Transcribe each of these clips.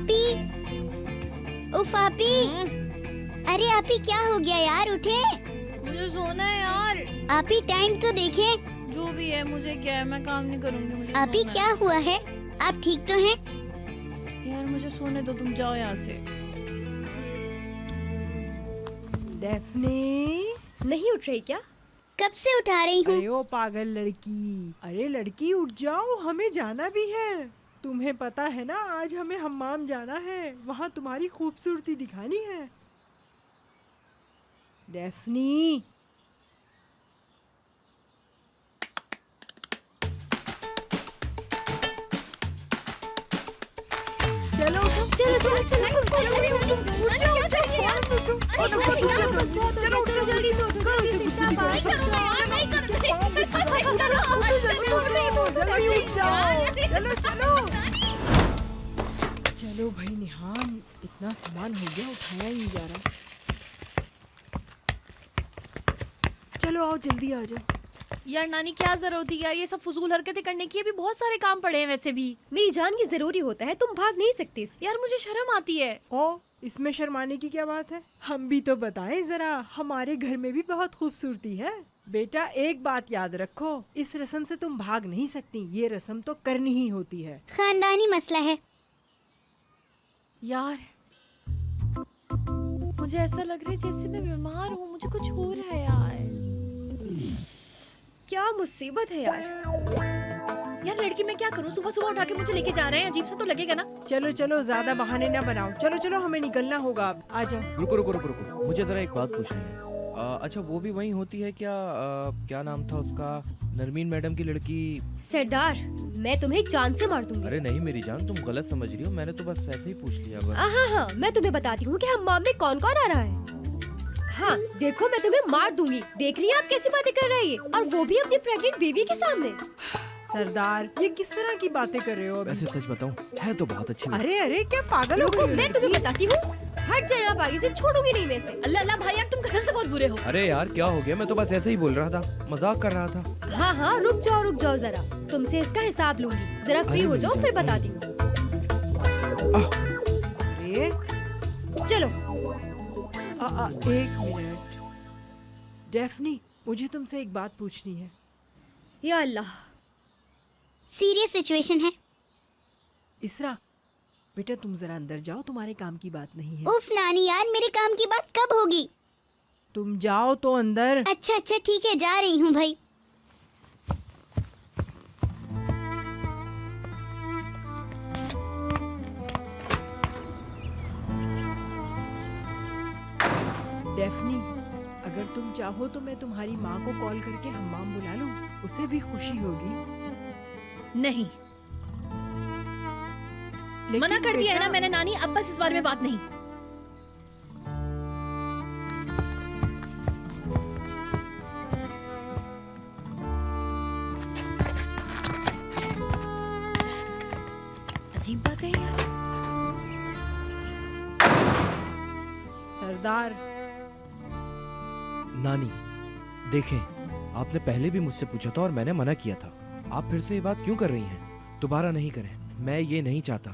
आपी, उफ आपी। अरे आपी क्या हो गया यार, उठे। मुझे सोना है यार। आपी टाइम तो देखे। जो भी है, मुझे क्या है, मैं काम नहीं करूंगी। मुझे आपी सोना क्या हुआ है, आप ठीक तो हैं? है। यार मुझे सोने दो, तुम जाओ यहाँ से। डेफ्नी नहीं उठ रही क्या? कब से उठा रही हूँ। अरे ओ पागल लड़की, अरे लड़की उठ जाओ, हमें जाना भी है। तुम्हें पता है ना, आज हमें हम्माम जाना है, वहाँ तुम्हारी खूबसूरती दिखानी है। डेफ्नी चलो चलो चलो चलो जल्दी से उठो, जल्दी से, शाबाश। चलो चलो चलो भाई निहान, इतना सामान हो गया, उठाया ही नहीं जा रहा। चलो आओ, जल्दी आ जाओ। यार नानी, क्या जरूरत थी यार ये सब फजूल हरकतें करने की? अभी बहुत सारे काम पड़े हैं वैसे भी। मेरी जान की जरूरी होता है, तुम भाग नहीं सकती इससे। यार मुझे शर्म आती है। ओ, इसमें शर्माने की क्या बात है? हम भी तो बताएं जरा, हमारे घर में भी बहुत खूबसूरती है। बेटा एक बात याद रखो, इस रस्म से तुम भाग नहीं सकती, ये रस्म तो करनी ही होती है। खानदानी मसला है। यार मुझे ऐसा लग रहा है जैसे मैं बीमार हूँ, मुझे कुछ हो रहा है यार। क्या मुसीबत है यार। यार लड़की मैं क्या करूँ, सुबह सुबह उठा के मुझे लेके जा रहे हैं, अजीब सा तो लगेगा ना। चलो चलो, ज्यादा बहाने ना बनाओ, चलो चलो हमें निकलना होगा अब, आ जाओ। रुको रुको रुको रुको, मुझे जरा एक बात पूछनी है। अच्छा वो भी वही होती है क्या? क्या नाम था उसका, नरमीन मैडम की लड़की? सरदार, मैं तुम्हें जान से मार दूंगी। अरे नहीं मेरी जान, तुम गलत समझ रही हो, मैंने तो बस ऐसे ही पूछ लिया बस। हाँ हाँ, मैं तुम्हें बताती हूँ कि हम्माम में कौन कौन आ रहा है। हाँ देखो, मैं तुम्हें मार दूंगी। देख रही है आप कैसी बातें कर रही है, और वो भी अपनी प्रेग्नेंट बीवी के सामने। सरदार, ये किस तरह की बातें कर रहे हो अभी? वैसे सच बताऊं, है तो बहुत अच्छी बात। अरे अरे, क्या पागल हो रुको, गई हो मैं तुम्हें लड़की? बताती हूँ। हट जाए आप आगे से, छोड़ूंगी नहीं मैं इसे। अल्लाह अल्लाह भाई, यार तुम कसम से बहुत बुरे हो। अरे यार क्या हो गया, मैं तो बस ऐसे ही बोल रहा था, मजाक कर रहा था। हाँ हाँ, रुक जाओ जरा, तुमसे इसका हिसाब लूंगी। जरा फ्री हो जाओ, फिर बताती हूँ। अरे चलो। एक मिनट डेफ्नी, मुझे तुमसे एक बात पूछनी है। या अल्लाह, सीरियस सिचुएशन है। इसरा बेटा, तुम जरा अंदर जाओ, तुम्हारे काम की बात नहीं है। उफ नानी यार, मेरे काम की बात कब होगी। तुम जाओ तो अंदर। अच्छा अच्छा ठीक है, जा रही हूँ भाई। डेफ्नी, अगर तुम चाहो तो मैं तुम्हारी माँ को कॉल करके हम्माम बुला लूं, उसे भी खुशी होगी। नहीं, लेकिन मना कर दिया है ना बेटा- मैंने नानी, अब बस इस बारे में बात नहीं। अजीब बात है यार। सरदार, नानी देखें, आपने पहले भी मुझसे पूछा था और मैंने मना किया था। आप फिर से ये बात क्यों कर रही हैं? दोबारा नहीं करें। मैं ये नहीं चाहता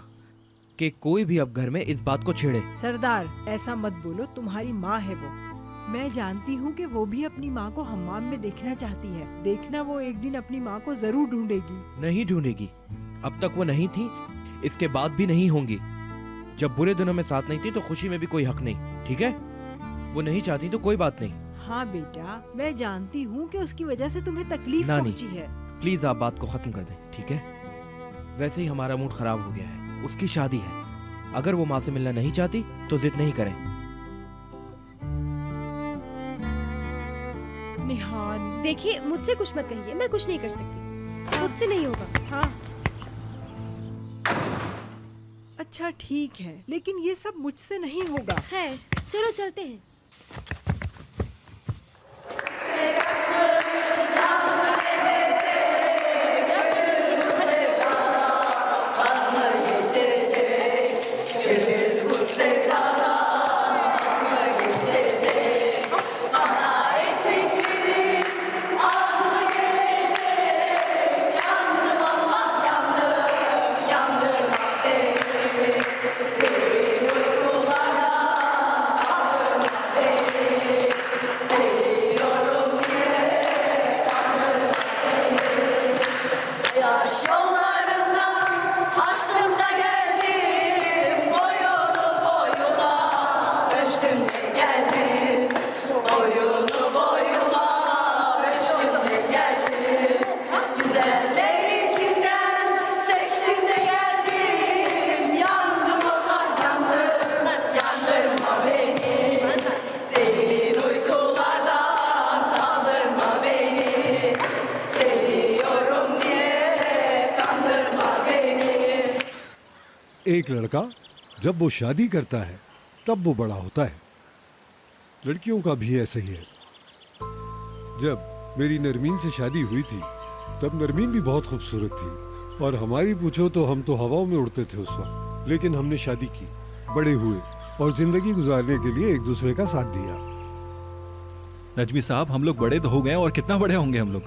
कि कोई भी अब घर में इस बात को छेड़े। सरदार ऐसा मत बोलो, तुम्हारी माँ है वो। मैं जानती हूँ कि वो भी अपनी माँ को हम्माम में देखना चाहती है। देखना, वो एक दिन अपनी माँ को जरूर ढूंढेगी। नहीं ढूंढेगी, अब तक वो नहीं थी, इसके बाद भी नहीं होंगी। जब बुरे दिनों में साथ नहीं थी तो खुशी में भी कोई हक नहीं, ठीक है? वो नहीं चाहती तो कोई बात नहीं। हाँ बेटा, मैं जानती हूँ कि उसकी वजह से तुम्हें तकलीफ नानी। पहुँची है। प्लीज आप बात को खत्म कर दें, ठीक है? वैसे ही हमारा मूड खराब हो गया है, उसकी शादी है। अगर वो माँ से मिलना नहीं चाहती तो जिद नहीं करें। निहान, देखिए मुझसे कुछ मत कहिए, मैं कुछ नहीं कर सकती, मुझसे नहीं होगा। हाँ अच्छा ठीक है, लेकिन ये सब मुझसे नहीं होगा। खैर चलो चलते हैं। एक लड़का जब वो शादी करता है तब वो बड़ा होता है। लड़कियों का भी ऐसा ही है। जब मेरी नरमीन से शादी हुई थी तब नरमीन भी बहुत खूबसूरत थी और हमारी पूछो तो हम तो हवाओं में उड़ते थे उस वक्त। लेकिन हमने शादी की, बड़े हुए और जिंदगी गुजारने के लिए एक दूसरे का साथ दिया। नजमी साहब, हम लोग बड़े तो हो गए और कितना बड़े होंगे हम लोग।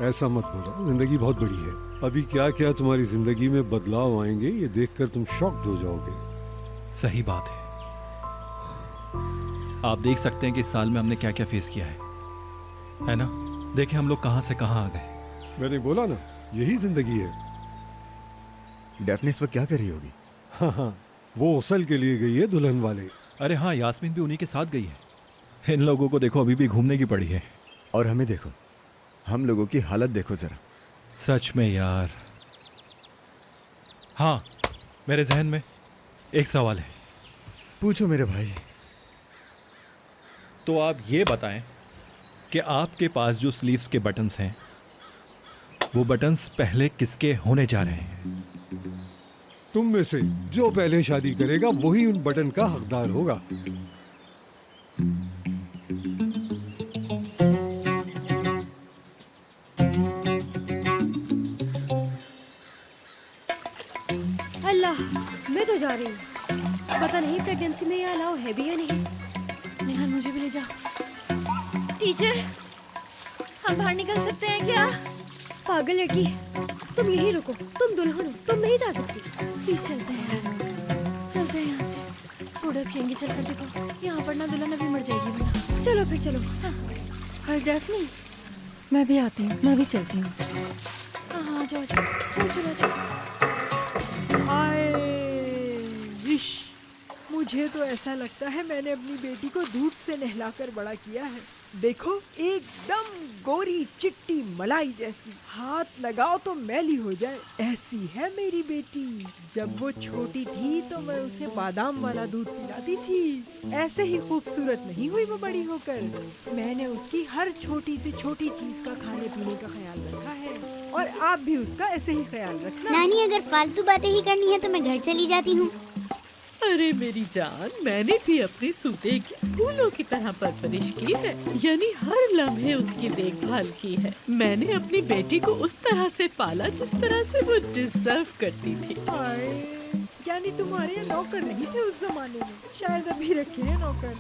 ऐसा मत बोलो, जिंदगी बहुत बड़ी है। अभी क्या क्या तुम्हारी जिंदगी में बदलाव आएंगे ये देखकर तुम शॉक्ड हो जाओगे। सही बात है। आप देख सकते हैं कि इस साल में हमने क्या क्या फेस किया है ना? देखें हम लोग कहां से कहां आ गए। मैंने बोला ना, यही जिंदगी है। डेफनी इस वक्त क्या कर रही होगी? हाँ, वो उसल के लिए गई है दुल्हन वाले। अरे हाँ, यास्मीन भी उन्हीं के साथ गई है। इन लोगों को देखो अभी भी घूमने की पड़ी है। और हमें देखो, हम लोगों की हालत देखो जरा। सच में यार। हाँ, मेरे जहन में एक सवाल है। पूछो मेरे भाई। तो आप ये बताएं कि आपके पास जो स्लीव्स के बटन्स हैं वो बटन्स पहले किसके होने जा रहे हैं? तुम में से जो पहले शादी करेगा वही उन बटन का हकदार होगा। अल्लाह, मैं तो जा रही हूँ। पता नहीं प्रेगनेंसी में ये अलाउ है भी या नहीं। नेहाल मुझे भी ले जाओ। टीचर, हम बाहर निकल सकते हैं क्या? पागल लड़की, तुम यहीं रुको। तुम दुल्हन हो, तुम नहीं जा सकती। प्लीज चलते हैं, चलते हैं यहाँ से। सोडा पियेंगे, चल कर देखो। यहाँ पर ना दुल्हन अभी मर जाएगी वरना। चलो फिर चलो। हाय डेफनी, मैं भी आती हूँ, मैं भी चलती हूँ। हाँ हाँ, जाओ जाओ, चल चलो जाओ। हाय विश, मुझे तो ऐसा लगता है मैंने अपनी बेटी को दूध से नहलाकर बड़ा किया है। देखो, एकदम गोरी चिट्टी मलाई जैसी, हाथ लगाओ तो मैली हो जाए, ऐसी है मेरी बेटी। जब वो छोटी थी तो मैं उसे बादाम वाला दूध पिलाती थी। ऐसे ही खूबसूरत नहीं हुई वो बड़ी होकर। मैंने उसकी हर छोटी से छोटी चीज का खाने पीने का ख्याल रखा है, और आप भी उसका ऐसे ही ख्याल रखना। नानी, अगर फालतू बातें ही करनी है तो मैं घर चली जाती हूँ। अरे मेरी जान, मैंने भी अपने सूते की फूलों की तरह परवरिश की है, यानी हर लम्हे उसकी देखभाल की है। मैंने अपनी बेटी को उस तरह से पाला जिस तरह से वो डिजर्व करती थी। हाय, यानी तुम्हारे यहाँ नौकर नहीं थे उस जमाने में? शायद अभी रखे हैं नौकर।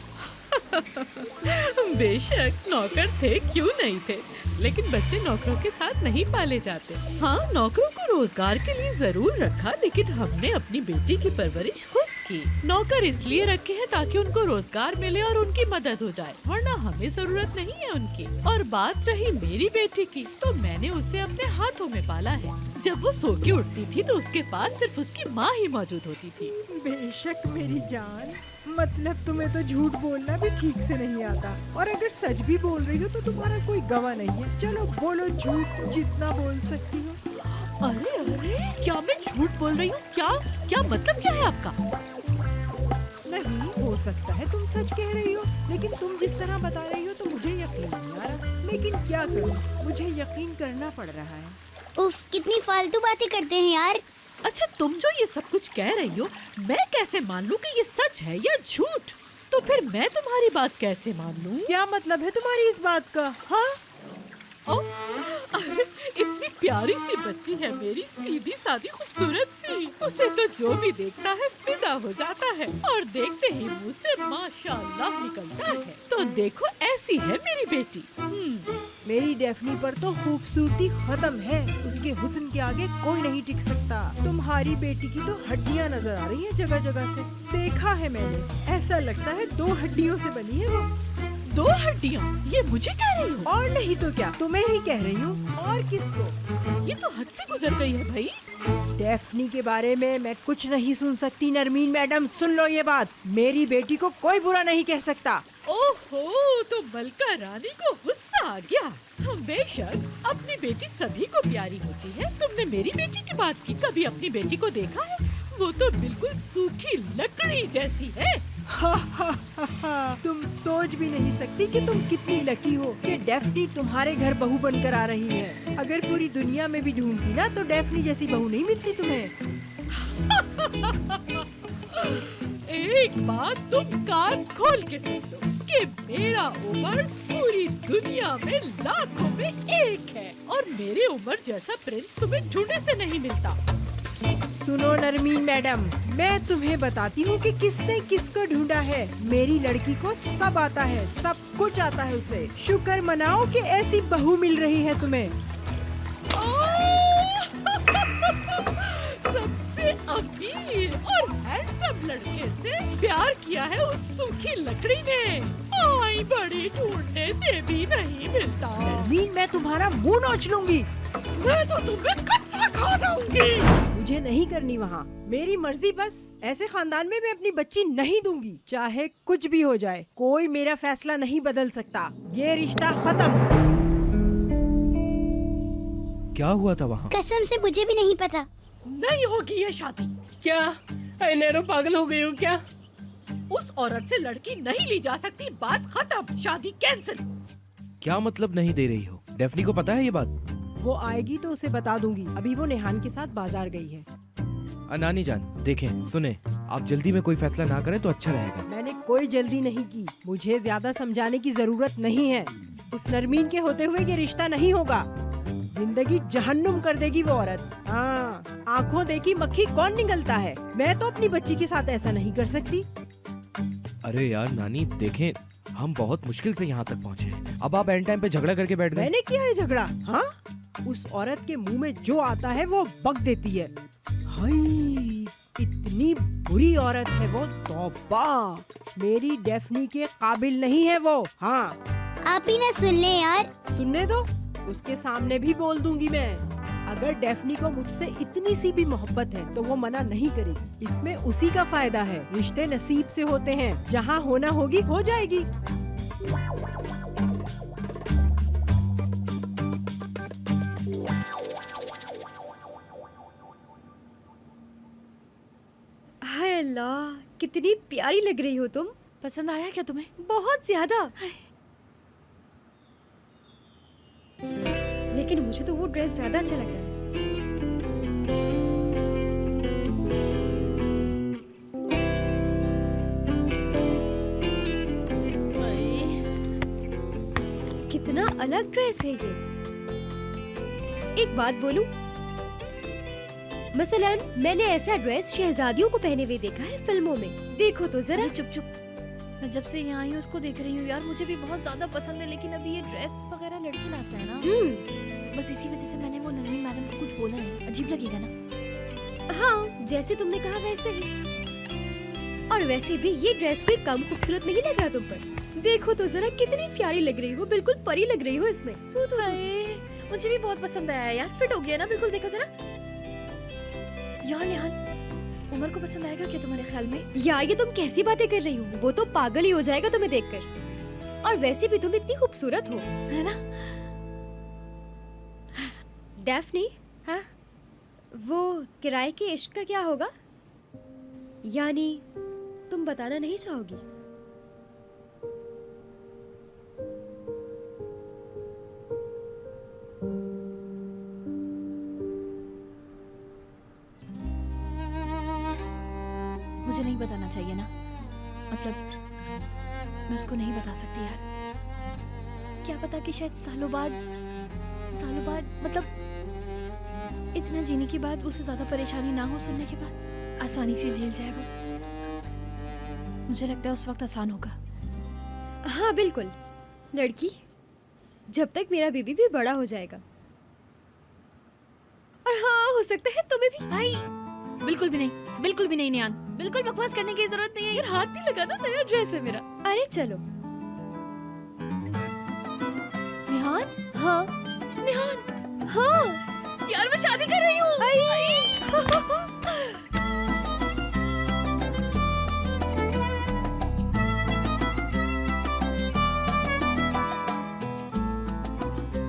बेशक नौकर थे, क्यों नहीं थे, लेकिन बच्चे नौकरों के साथ नहीं पाले जाते। हाँ, नौकरों को रोजगार के लिए जरूर रखा, लेकिन हमने अपनी बेटी की परवरिश खुद की। नौकर इसलिए रखे हैं ताकि उनको रोजगार मिले और उनकी मदद हो जाए, वरना हमें जरूरत नहीं है उनकी। और बात रही मेरी बेटी की, तो मैंने उसे अपने हाथों में पाला है। जब वो सो के उठती थी तो उसके पास सिर्फ उसकी माँ ही मौजूद होती थी। बेशक मेरी जान, मतलब तुम्हें तो झूठ बोलना भी ठीक से नहीं आता, और अगर सच भी बोल रही हो तो तुम्हारा कोई गवाह नहीं है। चलो बोलो झूठ, जितना बोल सकती हो। अरे अरे, क्या मैं झूठ बोल रही हूँ? क्या मतलब क्या है आपका? नहीं हो सकता है तुम सच कह रही हो, लेकिन तुम जिस तरह बता रही हो तो मुझे यकीन नहीं आ रहा। लेकिन क्या करूँ, मुझे यकीन करना पड़ रहा है। उफ, कितनी फालतू बातें करते हैं यार। अच्छा, तुम जो ये सब कुछ कह रही हो, मैं कैसे मान लूं कि ये सच है या झूठ? तो फिर मैं तुम्हारी बात कैसे मान लूं? क्या मतलब है तुम्हारी इस बात का? हाँ, अरे, इतनी प्यारी सी बच्ची है मेरी, सीधी सादी खूबसूरत सी। उसे तो जो भी देखता है फिदा हो जाता है, और देखते ही मुंह से माशाअल्लाह निकलता है। तो देखो, ऐसी है मेरी बेटी। मेरी डेफनी पर तो खूबसूरती खत्म है, उसके हुस्न के आगे कोई नहीं टिक सकता। तुम्हारी बेटी की तो हड्डियाँ नजर आ रही हैं जगह जगह से। देखा है मैंने, ऐसा लगता है 2 हड्डियों से बनी है वो। 2 हड्डियाँ? ये मुझे कह रही हो? और नहीं तो क्या, तुम्हें ही कह रही हूँ, और किसको? ये तो हद से गुजर गई है भाई। डेफनी के बारे में मैं कुछ नहीं सुन सकती। नरमीन मैडम, सुन लो ये बात, मेरी बेटी को कोई बुरा नहीं कह सकता। ओहो, तो मलका रानी को गुस्सा आ गया। हम बेशक अपनी बेटी सभी को प्यारी होती है। तुमने मेरी बेटी की बात की, कभी अपनी बेटी को देखा है? वो तो बिल्कुल सूखी लकड़ी जैसी है। तुम सोच भी नहीं सकती कि तुम कितनी लकी हो कि डेफनी तुम्हारे घर बहू बनकर आ रही है। अगर पूरी दुनिया में भी ढूंढती ना तो डेफनी जैसी बहू नहीं मिलती तुम्हें। एक बात तुम कान खोल के सुन लो कि मेरा उमर पूरी दुनिया में लाखों में एक है और मेरी उम्र जैसा प्रिंस तुम्हें ढूंढने से नहीं मिलता। सुनो नरमीन मैडम, मैं तुम्हें बताती हूँ कि किसने किसको ढूंढा है। मेरी लड़की को सब आता है, सब कुछ आता है उसे। शुक्र मनाओ कि ऐसी बहू मिल रही है तुम्हें। सबसे अमीर और हैंडसम लड़के से प्यार किया है उस सूखी लकड़ी ने। आई बड़ी ढूंढने से भी नहीं मिलता। नरमीन, मैं तुम्हारा मुंह नोच लूंगी। मैं तो तुम्हें कच्चा खा जाऊंगी। मुझे नहीं करनी वहाँ, मेरी मर्जी बस। ऐसे खानदान में मैं अपनी बच्ची नहीं दूंगी, चाहे कुछ भी हो जाए। कोई मेरा फैसला नहीं बदल सकता। ये रिश्ता खत्म। क्या हुआ था वहाँ? कसम से मुझे भी नहीं पता। नहीं होगी ये शादी। क्या नैरो पागल हो गई हो क्या? उस औरत से लड़की नहीं ली जा सकती, बात खत्म, शादी कैंसिल। क्या मतलब नहीं दे रही हो? डेफनी को पता है ये बात? वो आएगी तो उसे बता दूंगी। अभी वो नेहान के साथ बाजार गई है। नानी जान, देखें सुने, आप जल्दी में कोई फैसला ना करें तो अच्छा रहेगा। मैंने कोई जल्दी नहीं की। मुझे ज्यादा समझाने की जरूरत नहीं है। उस नरमीन के होते हुए ये रिश्ता नहीं होगा। जिंदगी जहन्नुम कर देगी वो औरत। हाँ, आँखों देखी मक्खी कौन निगलता है। मैं तो अपनी बच्ची के साथ ऐसा नहीं कर सकती। अरे यार नानी, देखें हम बहुत मुश्किल से यहाँ तक पहुँचे हैं। अब आप एंड टाइम पे झगड़ा करके बैठ गए। मैंने किया है झगड़ा? हाँ, उस औरत के मुंह में जो आता है वो बक देती है। हाय, इतनी बुरी औरत है वो। तौबा, मेरी डेफनी के काबिल नहीं है वो। हाँ, आप ही ना सुन ले यार। सुनने दो, उसके सामने भी बोल दूंगी मैं। अगर डेफनी को मुझसे इतनी सी भी मोहब्बत है तो वो मना नहीं करेगी। इसमें उसी का फायदा है। रिश्ते नसीब से होते हैं, जहाँ होना होगी हो जाएगी। हाय अल्लाह, कितनी प्यारी लग रही हो तुम। पसंद आया क्या तुम्हें? बहुत ज्यादा। लेकिन मुझे तो वो ड्रेस ज्यादा अच्छा लग रहा है। कितना अलग ड्रेस है ये। एक बात बोलूं, मसलन मैंने ऐसा ड्रेस शहजादियों को पहने हुए देखा है फिल्मों में। देखो तो जरा। चुप चुप, मैं जब से यहाँ आई हूँ उसको देख रही हूँ यार। मुझे भी बहुत ज्यादा पसंद है, लेकिन अभी ये ड्रेस वगैरह लड़के लाता है ना। बस इसी वजह से मैंने वो नरमीन मैडम को कुछ बोला नहीं। अजीब लगेगा ना। हाँ, जैसे तुमने कहा वैसे ही। और वैसे भी ये ड्रेस कोई कम खूबसूरत नहीं लग रहा तुम पर। देखो तो जरा, कितनी प्यारी लग रही हो। बिल्कुल परी लग रही हो इसमें। मुझे भी बहुत पसंद आया यार। फिट हो गया ना बिल्कुल। देखो जरा यार। निहान, उमर को पसंद आएगा क्या तुम्हारे ख्याल में? यार ये तुम कैसी बातें कर रही हो? वो तो पागल ही हो जाएगा तुम्हें देखकर। और वैसे भी तुम इतनी खूबसूरत हो, है ना? डेफनी, हाँ? वो किराए के इश्क का क्या होगा? यानी तुम बताना नहीं चाहोगी? मुझे नहीं बताना चाहिए ना। मतलब मैं उसको नहीं बता सकती यार। क्या पता कि शायद सालों बाद मतलब इतना जीने के बाद उसे ज्यादा परेशानी ना हो। सुनने के बाद आसानी से झेल जाए वो। मुझे लगता है उस वक्त आसान होगा। हाँ बिल्कुल। लड़की, जब तक मेरा बेबी भी बड़ा हो जाएगा। और हाँ, हो सकता है तुम्हें भी। भाई बिल्कुल भी नहीं, बिल्कुल भी नहीं निहान। बिल्कुल बकवास करने की जरूरत नहीं है यार। हाथ नहीं लगाना, नया ड्रेस है मेरा। अरे चलो। निहान, हाँ निहान, हाँ यार मैं शादी कर रही हूँ।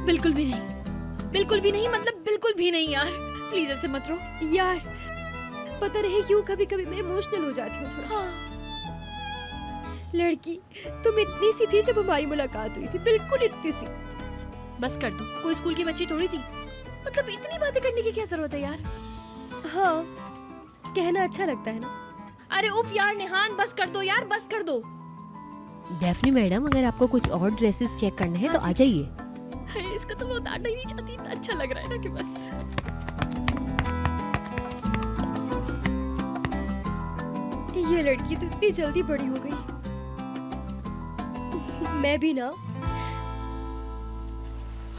बिल्कुल भी नहीं, बिल्कुल भी नहीं, मतलब बिल्कुल भी नहीं यार। प्लीज ऐसे मत रो यार। पता नहीं क्यों कभी कभी मैं इमोशनल हो जाती हूँ थोड़ा। हाँ। लड़की, तुम इतनी सी थी जब हमारी मुलाकात हुई थी, बिल्कुल इतनी सी। बस कर दो, कोई स्कूल की बच्ची थोड़ी थी। मतलब इतनी बातें करने की क्या जरूरत है यार? हाँ, कहना अच्छा लगता है ना। अरे उफ यार नेहान, बस कर दो यार, बस कर दो। डेफनी मैडम, अगर आपको कुछ और ड्रेसेस चेक करने हैं तो आ जाइए। है, इसका तो मैं उतारना ही नहीं चाहती, इतना अच्छा लग रहा है ना कि बस। ये लड़की तो इतनी जल्दी बड़ी हो गई। मैं भी ना।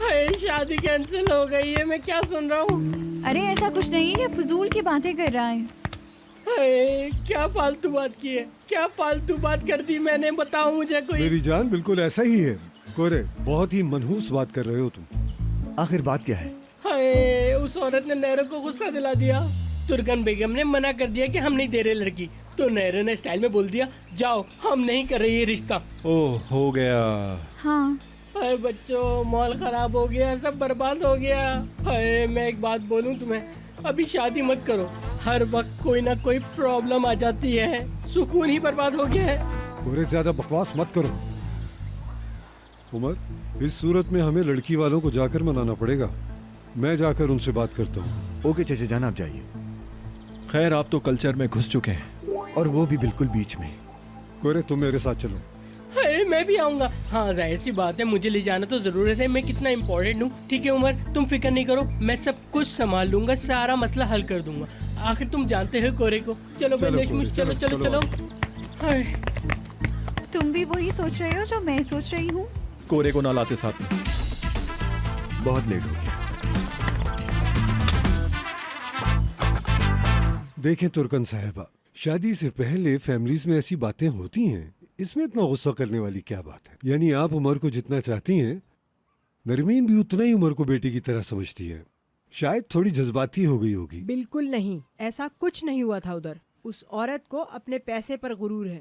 हाय, शादी कैंसिल हो गई है, मैं क्या सुन रहा हूँ। अरे ऐसा कुछ नहीं है, फजूल की बातें कर रहा है। हाय, क्या फालतू बात की है, क्या फालतू बात कर दी मैंने, बताओ मुझे कोई। मेरी जान बिल्कुल ऐसा ही है। कोरे, बहुत ही मनहूस बात कर रहे हो तुम। आखिर बात क्या है? हाय, उस औरत ने नैरो को गुस्सा दिला दिया। तुर्कन बेगम ने मना कर दिया कि हम नहीं दे रहे लड़की, तो नैरो ने स्टाइल में बोल दिया, जाओ हम नहीं कर रहे ये रिश्ता। ओह, हो गया। हाँ हाय बच्चों, मॉल खराब हो गया, सब बर्बाद हो गया। हाय, मैं एक बात बोलूं तुम्हें, अभी शादी मत करो, हर वक्त कोई ना कोई प्रॉब्लम आ जाती है, सुकून ही बर्बाद हो गया है। कोरे, ज्यादा बकवास मत करो। उमर, इस सूरत में हमें लड़की वालों को जाकर मनाना पड़ेगा। मैं जाकर उनसे बात करता हूँ। ओके चाचा जान, आप जाइए। खैर, आप तो कल्चर में घुस चुके हैं, और वो भी बिल्कुल बीच में। कोरे, तुम मेरे साथ चलो। हाय, मैं भी आऊंगा। हाँ, जाहिर सी बात है, मुझे ले जाना तो जरूरत है, मैं कितना इम्पोर्टेंट हूँ। ठीक है उमर, तुम फिक्र नहीं करो, मैं सब कुछ संभाल लूंगा, सारा मसला हल कर दूंगा। आखिर तुम जानते हो कोरे को। चलो चलो नजमुश, चलो कोरे, चलो चलो, चलो। हाय, तुम भी वही सोच रहे हो जो मैं सोच रही हूँ। कोरे को ना लाते साथ में। बहुत लेट हो गया। देखें तुर्कन साहिबा, शादी से पहले फैमिलीज में ऐसी बातें होती हैं, इसमें इतना गुस्सा करने वाली क्या बात है। यानी आप उमर को जितना चाहती हैं, नरमीन भी उतना ही उमर को बेटी की तरह समझती है। शायद थोड़ी जज्बाती हो गई होगी। बिल्कुल नहीं, ऐसा कुछ नहीं हुआ था उधर। उस औरत को अपने पैसे पर गुरूर है।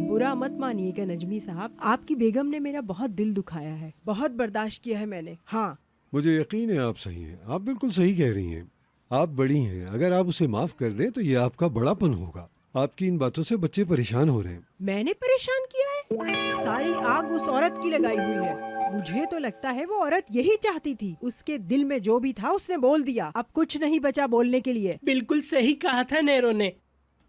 बुरा मत मानिएगा नजमी साहब, आपकी बेगम ने मेरा बहुत दिल दुखाया है, बहुत बर्दाश्त किया है मैंने। हाँ, मुझे यकीन है आप सही हैं, आप बिल्कुल सही कह रही हैं। आप बड़ी हैं, अगर आप उसे माफ कर दें तो ये आपका बड़ापन होगा। आपकी इन बातों से बच्चे परेशान हो रहे हैं। मैंने परेशान किया है? सारी आग उस औरत की लगाई हुई है। मुझे तो लगता है वो औरत यही चाहती थी, उसके दिल में जो भी था उसने बोल दिया, अब कुछ नहीं बचा बोलने के लिए। बिल्कुल सही कहा था नैरो ने।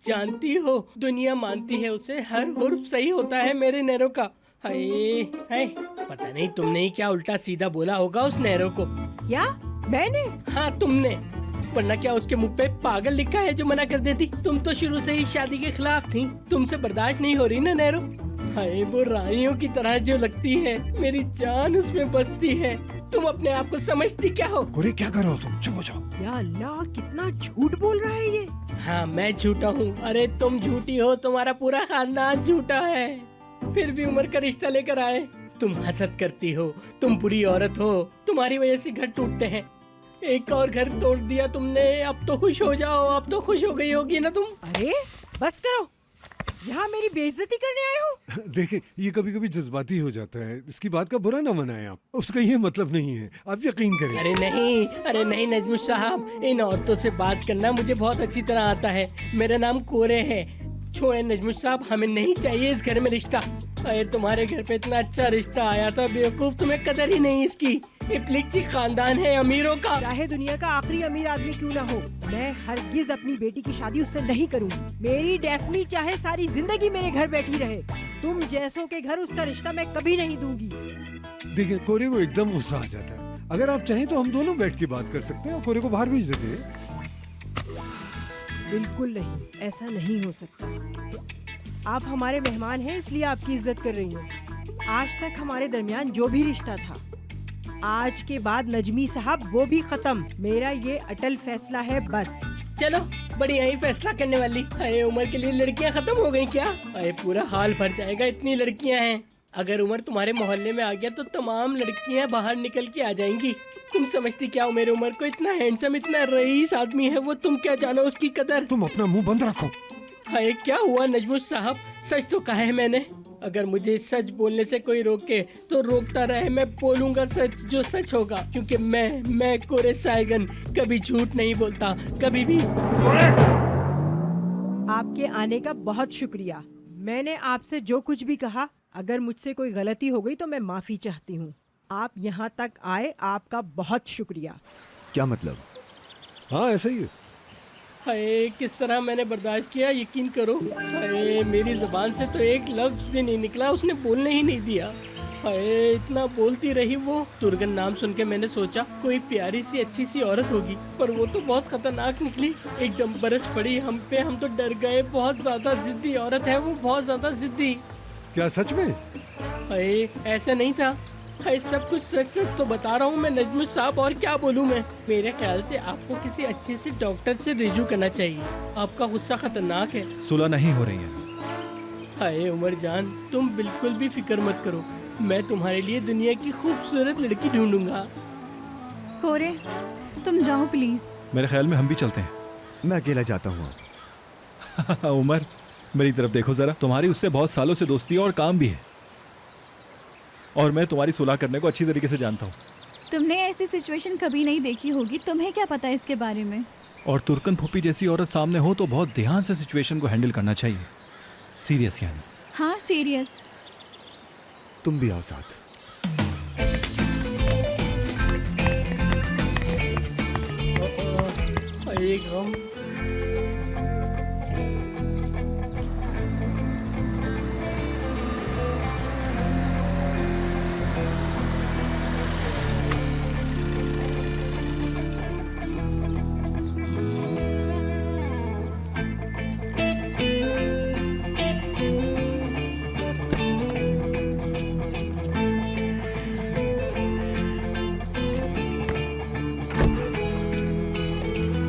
जानती हो, दुनिया मानती है उसे, हर हुर्फ सही होता है मेरे नैरो का। हाय हाय, पता नहीं तुमने ही क्या उल्टा सीधा बोला होगा उस नैरो को। क्या मैंने? हाँ तुमने, वरना क्या उसके मुंह पे पागल लिखा है जो मना कर देती। तुम तो शुरू से ही शादी के खिलाफ थी, तुमसे बर्दाश्त नहीं हो रही ना नैरो। हाय, वो रानियों की तरह जो लगती है, मेरी जान उसमें बसती है। तुम अपने आप को समझती क्या हो? कोरे, क्या कर रहे हो तुम? चुप हो जाओ। या अल्लाह, कितना झूठ बोल रहा है ये। हाँ, मैं झूठा हूँ। अरे तुम झूठी हो, तुम्हारा पूरा खानदान झूठा है, फिर भी उमर का रिश्ता लेकर आए। तुम हसद करती हो, तुम बुरी औरत हो, तुम्हारी वजह से घर टूटते हैं। एक और घर तोड़ दिया तुमने, अब तो खुश हो जाओ, अब तो खुश हो गई होगी ना तुम। अरे बस करो, यहाँ मेरी बेइज्जती करने आए हो? देखें, ये कभी कभी जज्बाती हो जाता है, इसकी बात का बुरा ना मनाएं आप, उसका ये मतलब नहीं है, आप यकीन करें। अरे नहीं नजमुश साहब, इन औरतों से बात करना मुझे बहुत अच्छी तरह आता है। मेरा नाम कोरे है। छोड़े नजमुश साहब, हमें नहीं चाहिए इस घर में रिश्ता। अरे तुम्हारे घर पे इतना अच्छा रिश्ता आया था, बेवकूफ, तुम्हें कदर ही नहीं इसकी। इप्लिक्ची खानदान है अमीरों का। चाहे दुनिया का आखिरी अमीर आदमी क्यों ना हो, मैं हरगिज अपनी बेटी की शादी उससे नहीं करूंगी। मेरी डेफनी चाहे सारी जिंदगी मेरे घर बैठी रहे, तुम जैसों के घर उसका रिश्ता मैं कभी नहीं दूंगी। देखिए, कोरे को एकदम गुस्सा आ जाता है। अगर आप चाहें तो हम दोनों बैठ के बात कर सकते हैं और कोरे को बाहर भेज देते हैं। बिल्कुल नहीं, ऐसा नहीं हो सकता। आप हमारे मेहमान हैं, इसलिए आपकी इज्जत कर रही हूँ। आज तक हमारे दरमियान जो भी रिश्ता था, आज के बाद नजमी साहब वो भी खत्म। मेरा ये अटल फैसला है, बस। चलो, बड़ी यही फैसला करने वाली। अरे उमर के लिए लड़कियां खत्म हो गई क्या? अरे पूरा हाल भर जाएगा, इतनी लड़कियां हैं। अगर उमर तुम्हारे मोहल्ले में आ गया तो तमाम लड़कियां बाहर निकल के आ जाएंगी। तुम समझती क्या हो मेरे उमर को? इतना हैंडसम, इतना रईस आदमी है वो, तुम क्या जानो उसकी कदर। तुम अपना मुंह बंद रखो। हाय, क्या हुआ नजमुश साहब? सच तो कहा है मैंने। अगर मुझे सच बोलने से कोई रोके तो रोकता रहे, मैं बोलूंगा सच, जो सच होगा, क्योंकि मैं कोरे साइगन कभी झूठ नहीं बोलता, कभी भी। आपके आने का बहुत शुक्रिया। मैंने आपसे जो कुछ भी कहा, अगर मुझसे कोई गलती हो गई तो मैं माफी चाहती हूँ। आप यहाँ तक आए, आपका बहुत शुक्रिया। क्या मतलब? हाँ, ऐसा ही है। हाय किस तरह मैंने बर्दाश्त किया, यकीन करो। हाय मेरी ज़बान से तो एक लफ्ज़ भी नहीं निकला, उसने बोलने ही नहीं दिया। हाय इतना बोलती रही वो। तुर्गन नाम सुन के मैंने सोचा कोई प्यारी सी अच्छी सी औरत होगी, पर वो तो बहुत खतरनाक निकली। एकदम बरस पड़ी हम पे, हम तो डर गए। बहुत ज्यादा जिद्दी औरत है वो, बहुत ज्यादा जिद्दी। क्या सच में? हाय ऐसा नहीं था। हाय सब कुछ सच सच तो बता रहा हूँ मैं नजमुल साहब, और क्या बोलूँ मैं। मेरे ख्याल से आपको किसी अच्छे से डॉक्टर से रिजू करना चाहिए, आपका गुस्सा खतरनाक है। सुलह नहीं हो रही है। हाय उमर जान, तुम बिल्कुल भी फिक्र मत करो, मैं तुम्हारे लिए दुनिया की खूबसूरत लड़की ढूंढूंगा। कोरे तुम जाओ प्लीज। मेरे ख्याल में हम भी चलते हैं। मैं अकेला जाता हूँ। उमर मेरी तरफ देखो जरा, तुम्हारी उससे बहुत सालों से दोस्ती है और काम भी है, और मैं तुम्हारी सुलह करने को अच्छी तरीके से जानता हूँ। तुमने ऐसी सिचुएशन कभी नहीं देखी होगी, तुम्हें क्या पता है इसके बारे में। और तुर्कन फूफी जैसी औरत सामने हो तो बहुत ध्यान से सिचुएशन को हैंडल करना चाहिए। सीरियस यानी। हाँ सीरियस। तुम भी आओ साथ। हाय गम।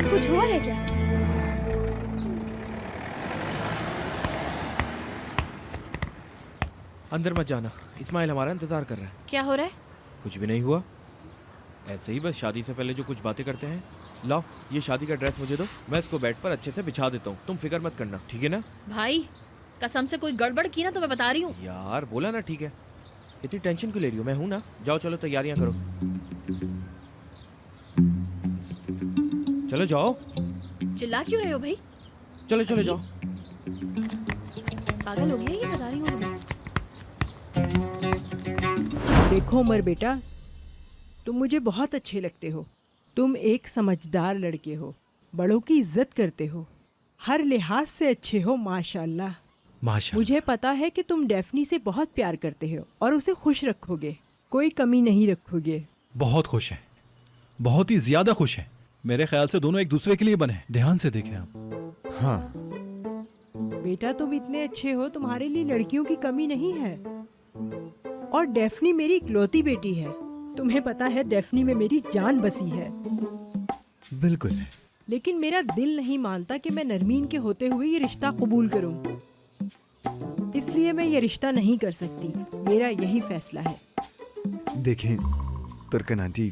कुछ हुआ है क्या? अंदर मत जाना, इस्माइल हमारा इंतजार कर रहा है। क्या हो रहा है? कुछ भी नहीं हुआ, ऐसे ही बस शादी से पहले जो कुछ बातें करते हैं। लाओ ये शादी का ड्रेस मुझे दो, मैं इसको बेड पर अच्छे से बिछा देता हूँ, तुम फिक्र मत करना, ठीक है ना? भाई कसम से कोई गड़बड़ की ना तो मैं बता रही हूँ। यार बोला ना ठीक है, इतनी टेंशन क्यों ले रही हो? मैं हूं ना। जाओ चलो तैयारियां करो, चलो जाओ। चिल्ला क्यों रहे हो भाई? चलो चलो जाओ। पागल हो गया ये, बता रही हूँ। देखो उमर बेटा, तुम मुझे बहुत अच्छे लगते हो। तुम एक समझदार लड़के हो, बड़ों की इज्जत करते हो, हर लिहाज से अच्छे हो माशाल्लाह। माशाल्लाह। मुझे पता है कि तुम डेफनी से बहुत प्यार करते हो और उसे खुश रखोगे, कोई कमी नहीं रखोगे। बहुत खुश हैं, बहुत ही ज्यादा खुश हैं। मेरे ख्याल से दोनों एक दूसरे के लिए बने। ध्यान से देखें आप। हाँ बेटा तुम इतने अच्छे हो, तुम्हारे लिए लड़कियों की कमी नहीं है। और डेफनी मेरी इकलौती बेटी है, तुम्हें पता है डेफनी में मेरी जान बसी है। बिल्कुल है। लेकिन मेरा दिल नहीं मानता कि मैं नरमीन के होते हुए ये रिश्ता कबूल करूं, इसलिए मैं ये रिश्ता नहीं कर सकती। मेरा यही फैसला है। देखें तुर्कन आंटी,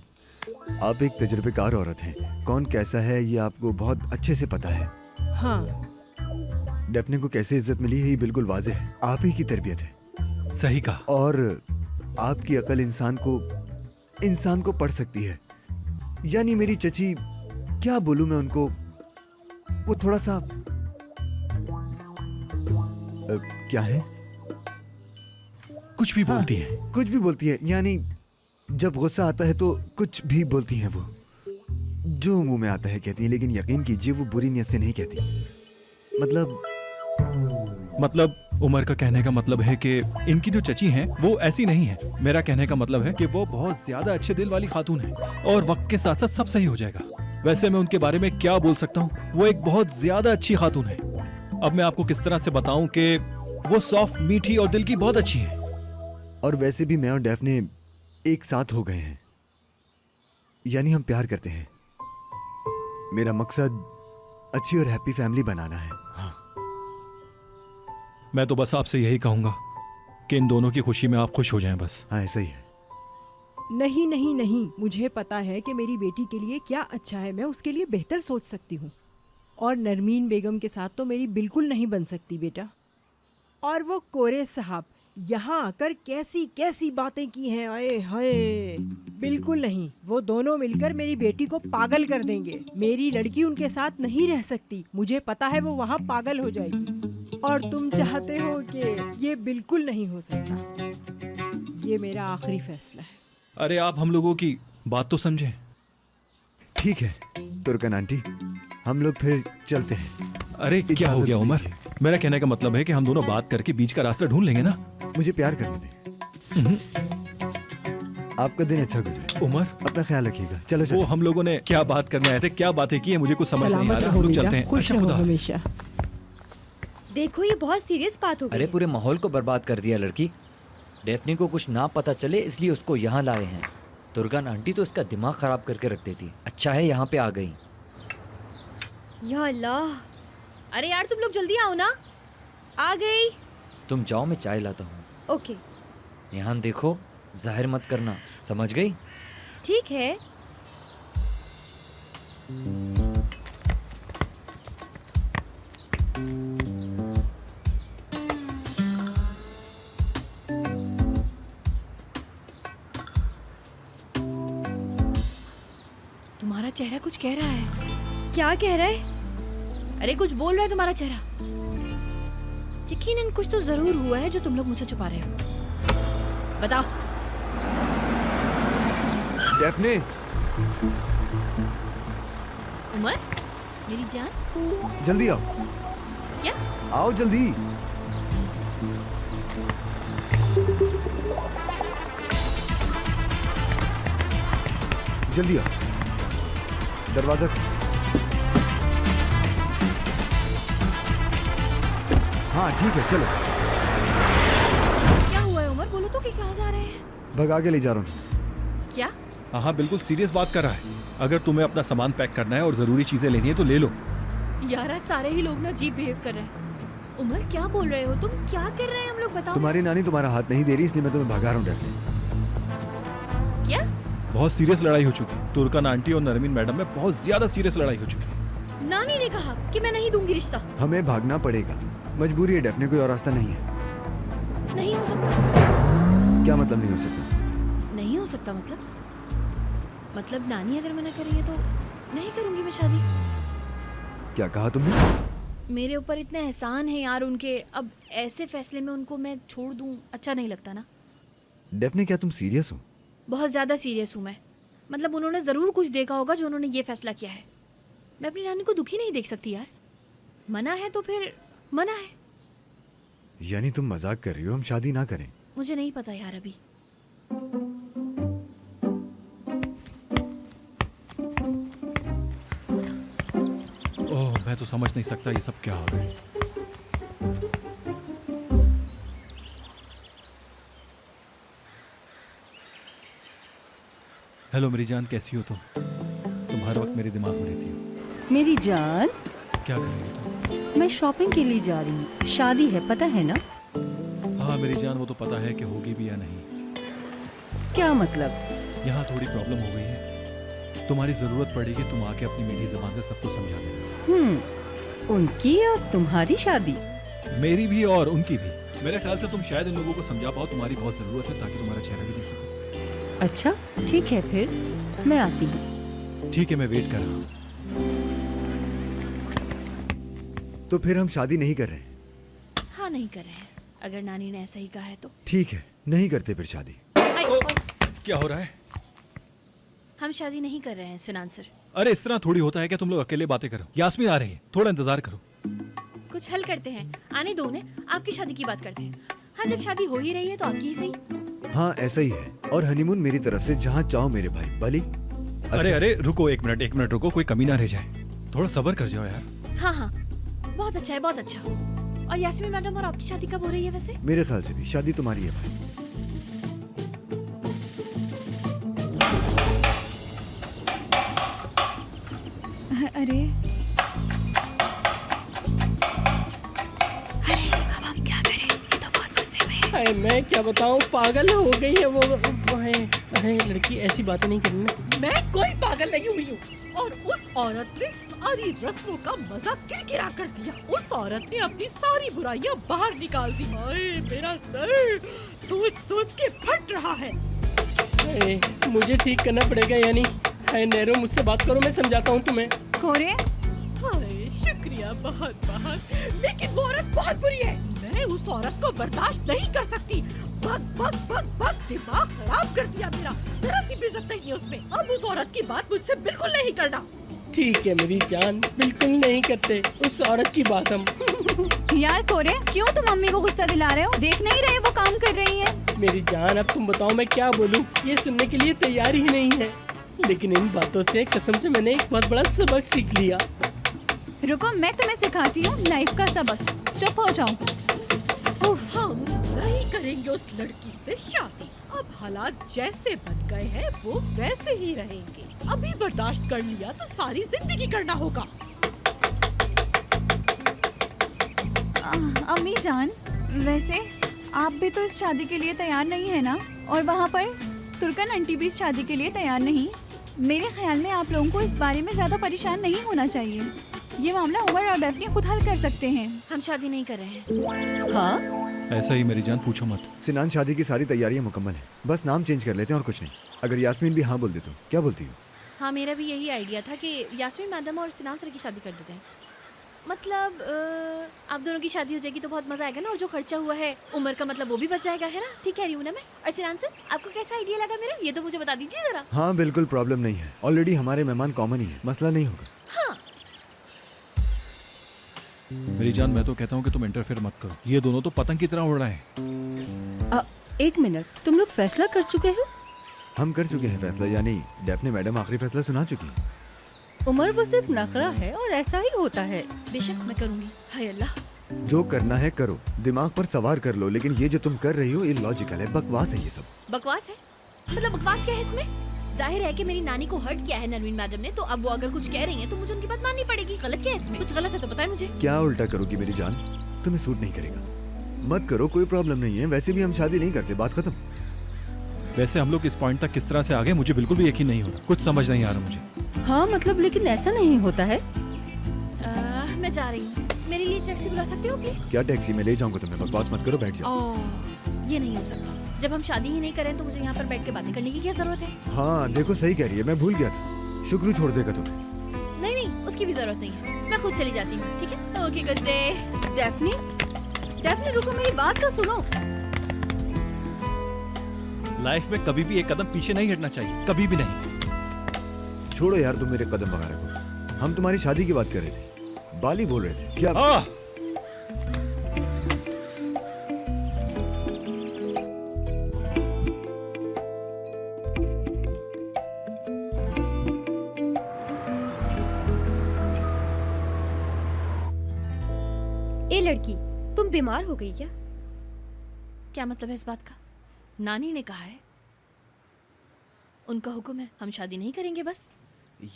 आप एक तजुर्बेकार औरत हैं, कौन कैसा है ये आपको बहुत अच्छे से पता है। हाँ डेफने को कैसे इज्जत मिली है ये बिल्कुल वाज़ेह है, आप ही की तरबियत है। सही कहा। और आपकी अकल इंसान को पढ़ सकती है। यानी मेरी चची, क्या बोलूं मैं उनको, वो थोड़ा सा क्या है, कुछ भी बोलती है। कुछ भी बोलती है, यानी जब गुस्सा आता है तो कुछ भी बोलती हैं। वो जो मुंह में आता है कहती है, लेकिन यकीन कीजिए वो बुरी नीयत से नहीं कहती। मतलब उमर का कहने का मतलब है कि इनकी जो चची हैं वो ऐसी नहीं है। मेरा कहने का मतलब है कि वो बहुत ज्यादा अच्छे दिल वाली खातून है, और वक्त के साथ साथ सब सही हो जाएगा। वैसे मैं उनके बारे में क्या बोल सकता हूँ, वो एक बहुत ज्यादा अच्छी खातून है। अब मैं आपको किस तरह से बताऊं कि वो सॉफ्ट, मीठी और दिल की बहुत अच्छी है। और वैसे भी मैं और डेफने एक साथ हो गए हैं, यानी हम प्यार करते हैं। मेरा मकसद अच्छी और हैप्पी फैमिली बनाना है। हाँ मैं तो बस आपसे यही कहूंगा कि इन दोनों की खुशी में आप खुश हो जाएं बस। हाँ ऐसा ही है। नहीं नहीं नहीं, मुझे पता है कि मेरी बेटी के लिए क्या अच्छा है, मैं उसके लिए बेहतर सोच सकती हूँ। और नरमीन बेगम के साथ तो मेरी बिल्कुल नहीं बन सकती बेटा। और वो कोरे साहब यहाँ आकर कैसी कैसी बातें की हैं, आए हाय। बिल्कुल नहीं, वो दोनों मिलकर मेरी बेटी को पागल कर देंगे। मेरी लड़की उनके साथ नहीं रह सकती, मुझे पता है वो वहाँ पागल हो जाएगी। और तुम चाहते हो कि ये बिल्कुल नहीं हो सकता। ये मेरा आखिरी फैसला है। अरे आप हम लोगों की बात तो समझें। ठीक है तुर्कन आंटी, हम लोग फिर चलते हैं। अरे क्या हो गया उमर? मेरा कहने का मतलब है कि हम दोनों बात करके बीच का रास्ता ढूंढ लेंगे ना। मुझे प्यार करने दें। आपका दिन अच्छा गुजरे। उमर अपना ख्याल रखिएगा। चलो वो चलो। हम लोगों ने क्या बात करने आए थे, क्या बातें की है, मुझे कुछ समझ नहीं आ रहा। हम लोग चलते हैं। खुश अच्छा, रहो खुदा हाफिज। हमेशा। देखो ये बहुत सीरियस बात हो गई अरे है। पूरे माहौल को बर्बाद कर दिया लड़की। डेफनी को कुछ ना पता चले इसलिए उसको यहाँ लाए हैं। दुर्गान आंटी तो इसका दिमाग खराब करके रख देती। अच्छा है यहाँ पे आ गई। या अल्लाह। अरे यार तुम लोग जल्दी आओ ना। आ गई। तुम जाओ, मैं चाय लाता हूँ। ओके यहाँ देखो, जाहिर मत करना, समझ गई? ठीक है। तुम्हारा चेहरा कुछ कह रहा है। क्या कह रहा है? अरे कुछ बोल रहा है तुम्हारा चेहरा। यकीनन कुछ तो जरूर हुआ है जो तुम लोग मुझसे छुपा रहे हो। बताओ। डेफने, उमर, मेरी जान, जल्दी आओ। क्या? आओ जल्दी। जल्दी आओ। दरवाजा खोलो। हाँ ठीक है, चलो। क्या हुआ है उमर? बोलो तो कि कहाँ जा रहे हैं? भगा के ले जा रहा हूँ। क्या? हाँ बिल्कुल सीरियस बात कर रहा है। अगर तुम्हें अपना सामान पैक करना है और जरूरी चीजें लेनी है तो ले लो। यार आज सारे ही लोग ना अजीब बिहेव कर रहे हैं। उमर क्या बोल रहे हो तुम? क्या कर रहे हैं हम लोग? बताओ। तुम्हारी नानी तुम्हारा हाथ नहीं दे रही, इसलिए मैं तुम्हें भगा रहा हूँ डेफने। क्या? बहुत सीरियस लड़ाई हो चुकी है। तुर्कान आंटी और नरमीन मैडम में बहुत ज्यादा सीरियस लड़ाई हो चुकी है। नानी ने कहा कि मैं नहीं दूंगी रिश्ता। हमें भागना पड़ेगा, मजबूरी है डेफने, कोई और रास्ता नहीं है। नहीं हो सकता। क्या मतलब नहीं हो सकता? नहीं हो सकता मतलब नानी अगर मना करी है तो नहीं करूंगी मैं शादी। क्या कहा तुमने? मेरे ऊपर इतने एहसान है यार उनके, अब ऐसे फैसले में उनको मैं छोड़ दूं अच्छा नहीं लगता ना। डेफने क्या तुम सीरियस हो? बहुत ज़्यादा सीरियस हूँ मैं। मतलब उन्होंने ज़रूर कुछ देखा होगा जो उन्होंने ये फैसला किया है। मैं अपनी नानी को दुखी नहीं देख सकती यार। मना है तो फिर मना है। यानी तुम मजाक कर रही हो, हम शादी ना करें? मुझे नहीं पता यार अभी। ओह मैं तो समझ नहीं सकता ये सब क्या हो रहा है। हेलो मेरी जान, कैसी हो तुम? हर वक्त मेरे दिमाग में रहती हो। मेरी जान, क्या कर रही हो तुम? मैं शॉपिंग के लिए जा रही हूँ। शादी है, पता है ना? हाँ मेरी जान, वो तो पता है कि होगी भी या नहीं। क्या मतलब? यहाँ थोड़ी प्रॉब्लम हो गई है। तुम्हारी जरूरत पड़ेगी, तुम आके अपनी मीठी जबान से सबको समझा देना। उनकी और तुम्हारी शादी? मेरी भी और उनकी भी। मेरे ख्याल से तुम शायद इन लोगों को समझा पाओ, तुम्हारी बहुत जरूरत है ताकि तुम्हारा चेहरा भी देख सको। अच्छा ठीक है, फिर मैं आती हूँ। ठीक है, मैं वेट कर रहा हूँ। तो फिर हम शादी नहीं कर रहे हैं? हाँ नहीं कर रहे हैं। अगर नानी ने ऐसा ही कहा है तो ठीक है, नहीं करते फिर शादी। क्या हो रहा है? हम शादी नहीं कर रहे हैं सिनान सर। अरे इस तरह थोड़ी होता है क्या? तुम लोग अकेले बातें करो। यास्मीन आ रही है, थोड़ा इंतजार करो। कुछ हल करते हैं, आने दो उन्हें। आपकी शादी की बात करते हैं। हाँ जब शादी हो ही रही है तो आपकी ही सही। हाँ ऐसा ही है। और हनीमून मेरी तरफ से, जहाँ चाहो मेरे भाई। बली अरे अरे रुको, एक मिनट रुको, कोई कमी ना रह जाए। थोड़ा सब्र कर जाओ यार। हाँ हाँ बहुत अच्छा है, बहुत अच्छा। और यास्मीन मैडम और आपकी शादी कब हो रही है वैसे? मेरे ख्याल से भी शादी तुम्हारी है भाई। अरे अब हम क्या करें? ये तो बहुत गुस्से में है। अरे मैं क्या बताऊं, पागल हो गई है वो है। अरे लड़की ऐसी बातें नहीं करनी। मैं कोई पागल नहीं हुई हूँ। और उस औरत ने सारी रस्मों का मजा किरकिरा कर दिया। उस औरत ने अपनी सारी बुराइयां बाहर निकाल दी। हाय मेरा सर सोच सोच के फट रहा है। अरे मुझे ठीक करना पड़ेगा यानी। अरे नेहरू मुझसे बात करो, मैं समझाता हूँ तुम्हें। खोरे, हाय शुक्रिया बहुत बहुत, लेकिन वो औरत बहुत बुरी है। मैं उस औरत को बर्दाश्त नहीं कर सकती। बक बक बक बक, दिमाग खराब कर दिया मेरा। जरा सी भी इज्जत नहीं है उसमें। अब उस औरत की बात मुझसे बिल्कुल नहीं करना। ठीक है मेरी जान, बिल्कुल नहीं करते उस औरत की बात हम। यार कोरे, क्यों तुम मम्मी को गुस्सा दिला रहे हो? देख नहीं रहे वो काम कर रही हैं। मेरी जान अब तुम बताओ मैं क्या बोलूं, ये सुनने के लिए तैयार ही नहीं है। लेकिन इन बातों से कसम से मैंने एक बहुत बड़ा सबक सीख लिया। रुको, मैं तुम्हें सिखाती हूँ लाइफ का सबक। चुप हो जाओ। हम नहीं करेंगे उस लड़की से शादी। अब हालात जैसे बन गए हैं वो वैसे ही रहेंगे। अभी बर्दाश्त कर लिया तो सारी जिंदगी करना होगा। अम्मी जान, वैसे आप भी तो इस शादी के लिए तैयार नहीं है ना? और वहाँ पर तुर्कन आंटी भी इस शादी के लिए तैयार नहीं। मेरे ख्याल में आप लोगों को इस बारे में ज्यादा परेशान नहीं होना चाहिए। ये मामला उमर और डेफनी खुद हल कर सकते हैं। हम शादी नहीं कर रहे हैं। हाँ, ऐसा ही मेरी जान, पूछो मत। सिनान, शादी की सारी तैयारियां मुकम्मल है, बस नाम चेंज कर लेते हैं और कुछ नहीं। अगर यास्मीन भी हाँ बोल दे तो क्या बोलती हो? हाँ, मेरा भी यही आइडिया था कि यास्मीन मैडम और सिनान सर की शादी कर देते हैं। मतलब आप दोनों की शादी हो जाएगी तो बहुत मजा आएगा ना, और जो खर्चा हुआ है उमर का मतलब वो भी बच जाएगा, है ना? ठीक कह रही हूँ ना मैं? और सिनान सर, आपको कैसा आइडिया लगा मेरा? ये तो मुझे बता दीजिए जरा। हाँ बिल्कुल, प्रॉब्लम नहीं है। ऑलरेडी हमारे मेहमान कॉमन ही है, मसला नहीं होगा। हाँ, मेरी जान, मैं तो कहता हूँ कि तुम इंटरफेयर मत करो। ये दोनों तो पतंग की तरह उड़ रहे हैं। एक मिनट, तुम लोग फैसला कर चुके हो? हम कर चुके हैं फैसला, यानी डेफने मैडम आखिरी फैसला सुना चुकी हैं। उमर वो सिर्फ नखरा है और ऐसा ही होता है। बेशक मैं करूँगी। हाय अल्लाह। जो करना है करो, दिमाग पर सवार कर लो, लेकिन ये जो तुम कर रही हो इलॉजिकल है, बकवास है ये सब। बकवास है? मतलब बकवास क्या है इसमें? जाहिर है कि मेरी नानी को हर्ट किया है नरवीन मैडम ने, तो अब वो अगर कुछ कह रही हैं तो मुझे उनकी बात माननी पड़ेगी। गलत क्या है इसमें? कुछ गलत है तो बताएं मुझे। क्या उल्टा करोगी मेरी जान? तुम्हें सूट नहीं करेगा, मत करो, कोई प्रॉब्लम नहीं है। वैसे भी हम शादी नहीं करते, बात खत्म। वैसे हम लोग इस पॉइंट तक किस तरह से आगे, मुझे बिल्कुल भी यकीन नहीं हो रहा। कुछ समझ नहीं आ रहा मुझे। हाँ मतलब, लेकिन ऐसा नहीं होता है। मैं जा रही हूँ, मेरे लिए टैक्सी बुला सकते हो प्लीज? क्या टैक्सी में ले जाऊंगा तुम्हें? बकवास मत करो, बैठ जाओ। ये नहीं हो सकता। जब हम शादी ही नहीं करें तो मुझे यहाँ पर बैठ के बातें करने की क्या जरूरत है? हाँ देखो, सही कह रही है, मैं भूल गया था। शुक्र छोड़ देगा तुम्हें। नहीं नहीं, उसकी भी जरूरत नहीं है, मैं खुद चली जाती हूँ। ठीक है, ओके, गुड डे। डेफनी रुको, मेरी बात तो सुनो। लाइफ में कभी भी एक कदम पीछे नहीं हटना चाहिए, कभी भी नहीं। छोड़ो यार तुम मेरे कदम वगैरह को, हम तुम्हारी शादी की बात कर रहे थे। बाली बोल रहे थे क्या? ए लड़की, तुम बीमार हो गई क्या? क्या मतलब है इस बात का? नानी ने कहा है, उनका हुक्म है, हम शादी नहीं करेंगे बस।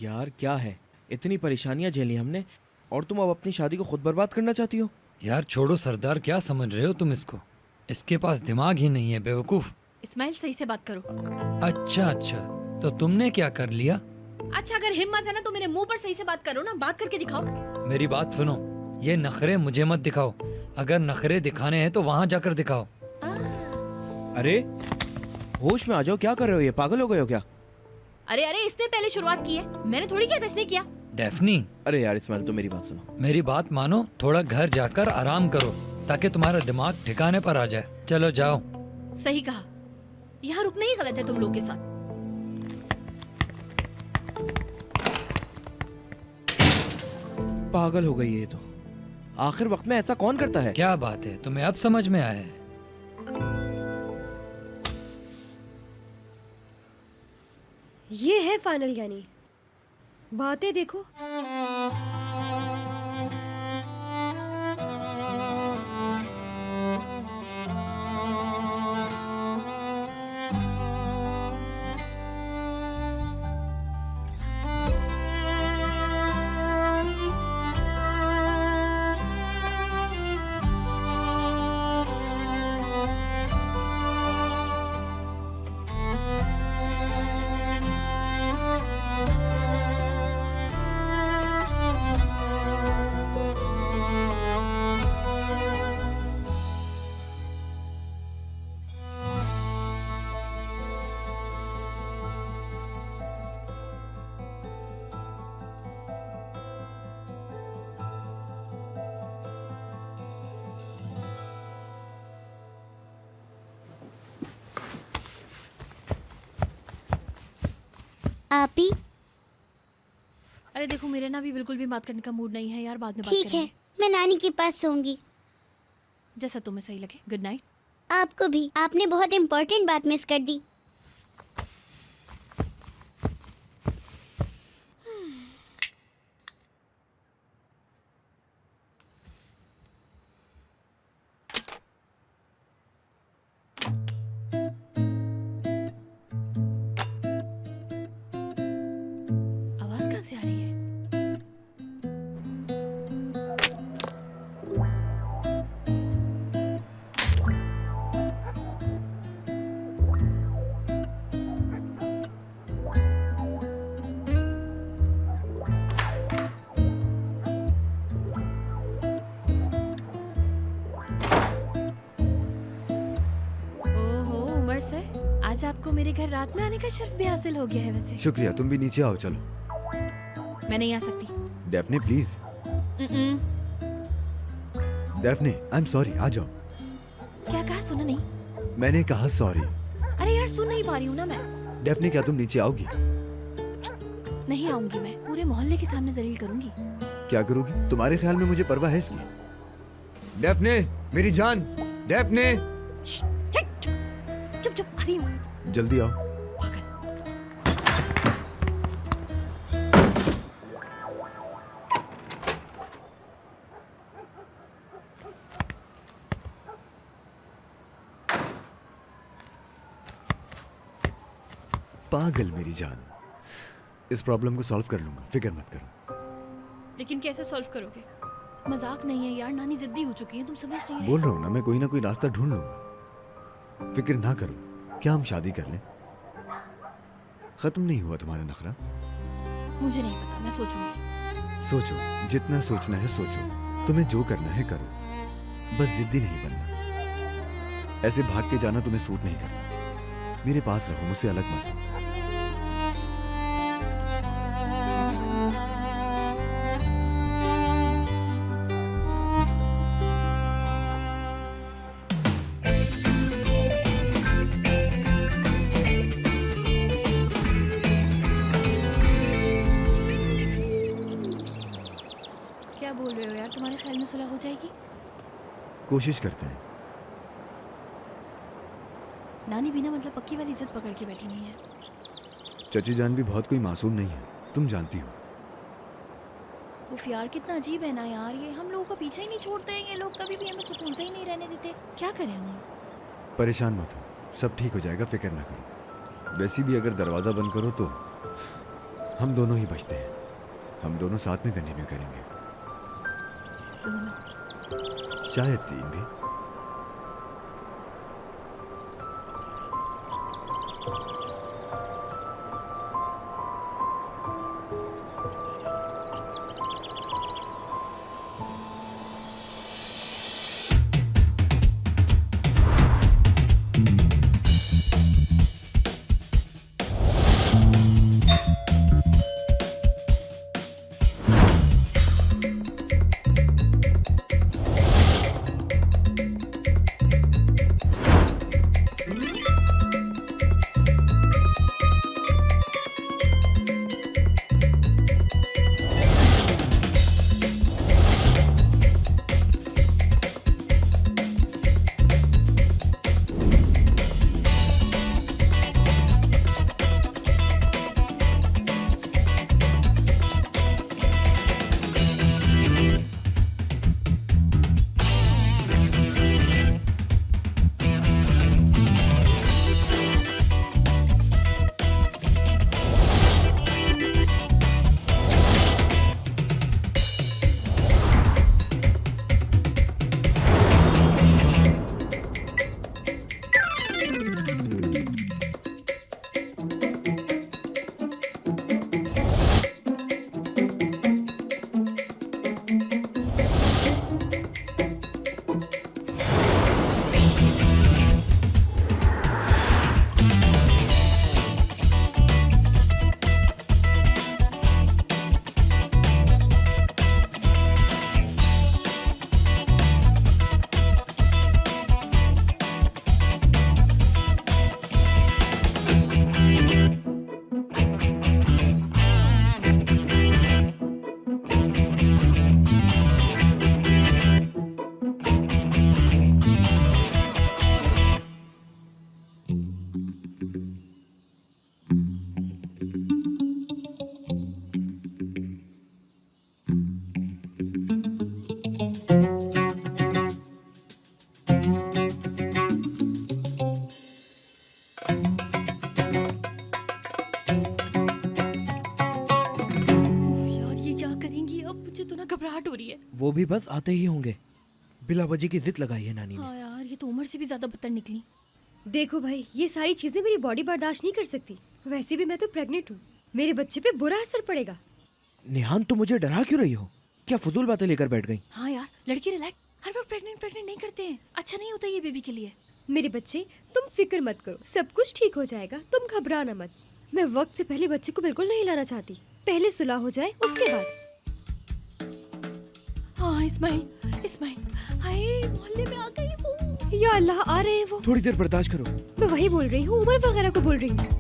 यार क्या है, इतनी परेशानियां झेली हमने और तुम अब अपनी शादी को खुद बर्बाद करना चाहती हो? यार छोड़ो सरदार, क्या समझ रहे हो तुम इसको? इसके पास दिमाग ही नहीं है, बेवकूफ। इस्माइल, सही से बात करो। अच्छा, तो तुमने क्या कर लिया? अच्छा, अगर हिम्मत है ना तो मेरे मुंह पर सही से बात करो ना, बात करके दिखाओ। मेरी बात सुनो, ये नखरे मुझे मत दिखाओ। अगर नखरे दिखाने हैं तो वहाँ जाकर दिखाओ। अरे होश में आ जाओ, क्या कर रहे हो? ये पागल हो गए हो क्या? अरे अरे, इसने पहले शुरुआत की है, मैंने थोड़ी किया था, इसने किया। डेफनी, अरे यार इस्माइल, तो मेरी बात सुनो। मेरी बात मानो, थोड़ा घर जाकर आराम करो ताकि तुम्हारा दिमाग ठिकाने पर आ जाए। चलो जाओ। सही कहा, यहाँ रुकना ही गलत है तुम लोग के साथ। पागल हो गई है ये तो। आखिर वक्त में ऐसा कौन करता है? क्या बात है, तुम्हें अब समझ में आया है? ये है फाइनल, यानी बातें देखो। आपी, अरे देखो मेरे ना भी बिल्कुल भी बात करने का मूड नहीं है यार, बाद में बात ठीक है, करेंगे। मैं नानी के पास सोऊंगी। जैसा तुम्हें सही लगे। Good night. आपको भी। आपने बहुत इम्पोर्टेंट बात मिस कर दी। आवाज कहाँ से आ रही है? ओहो उमर सर, आज आपको मेरे घर रात में आने का शर्फ भी हासिल हो गया है। वैसे शुक्रिया, तुम भी नीचे आओ। चलो मैं नहीं आ सकती। Daphne please. Mm-mm. Daphne I am sorry, आ जाओ। क्या कहा? सुना नहीं? मैंने कहा सॉरी। अरे यार सुन नहीं पा रही हूँ ना मैं। डेफने क्या तुम नीचे आओगी? नहीं आऊंगी मैं, पूरे मोहल्ले के सामने जलील करूंगी। क्या करोगी? तुम्हारे ख्याल में मुझे परवाह है इसकी? डेफने मेरी जान, डेफने चुप चुप, आ रही हूँ। जल्दी आओ। पागल मेरी जान, इस प्रॉब्लम को सॉल्व कर लूंगा, फिक्र मत करो। लेकिन कैसे सॉल्व करोगे? मजाक नहीं है यार, नानी जिद्दी हो चुकी है, तुम समझ नहीं रहे। बोल रहा हूँ ना, मैं कोई ना कोई रास्ता ढूंढ लूंगा, फिक्र ना करो। क्या हम शादी कर लें? खत्म नहीं हुआ तुम्हारा नखरा? मुझे नहीं पता, मैं सोचूंगी। सोचो, जितना सोचना है सोचो, तुम्हें जो करना है करो, बस जिद्दी नहीं बनना। ऐसे भाग के जाना तुम्हें सूट नहीं करता। मेरे पास रहो, मुझसे अलग मत हो। क्या बोल रहे हो यार? तुम्हारे ख्याल में सुलह हो जाएगी? कोशिश करते हैं। नानी भी ना मतलब पक्की वाली जिद पकड़ के बैठी हुई है। चची जान भी बहुत कोई मासूम नहीं है, तुम जानती हो। उफ यार कितना अजीब है ना यार, ये हम लोगों का पीछा ही नहीं छोड़ते हैं। ये लोग कभी भी हमें सुकून से ही नहीं रहने देते। क्या करें हम? परेशान मत हो, सब ठीक हो जाएगा, फिक्र ना करो। वैसे भी अगर दरवाज़ा बंद करो तो हम दोनों ही बचते हैं। हम दोनों साथ में कंटिन्यू करेंगे, शायद 3 भी। वो भी बस आते ही होंगे। बिला वजह की जिद लगाई है नानी ने। हाँ यार, ये तो उम्र से भी ज्यादा बदतर निकली। देखो भाई, ये सारी चीजें मेरी बॉडी बर्दाश्त नहीं कर सकती। वैसे भी मैं तो प्रेग्नेंट हूँ, मेरे बच्चे पे बुरा असर पड़ेगा। निहान, तुम मुझे डरा क्यों रही हो? क्या फजूल बातें लेकर बैठ गई? हाँ यार, लड़की रिलैक्स, हर बार प्रेग्नेंट नहीं करते हैं, अच्छा नहीं होता ये बेबी के लिए। मेरे बच्चे, तुम फिक्र मत करो, सब कुछ ठीक हो जाएगा, तुम घबराना मत। मैं वक्त से पहले बच्चे को बिल्कुल नहीं लाना चाहती, पहले सुलह हो जाए उसके बाद। हाँ इस्माइल, हाय मोहल्ले में आ गई वो। या अल्लाह, आ रहे हैं वो। थोड़ी देर बर्दाश्त करो। मैं वही बोल रही हूँ, उमर वगैरह को बोल रही हूँ।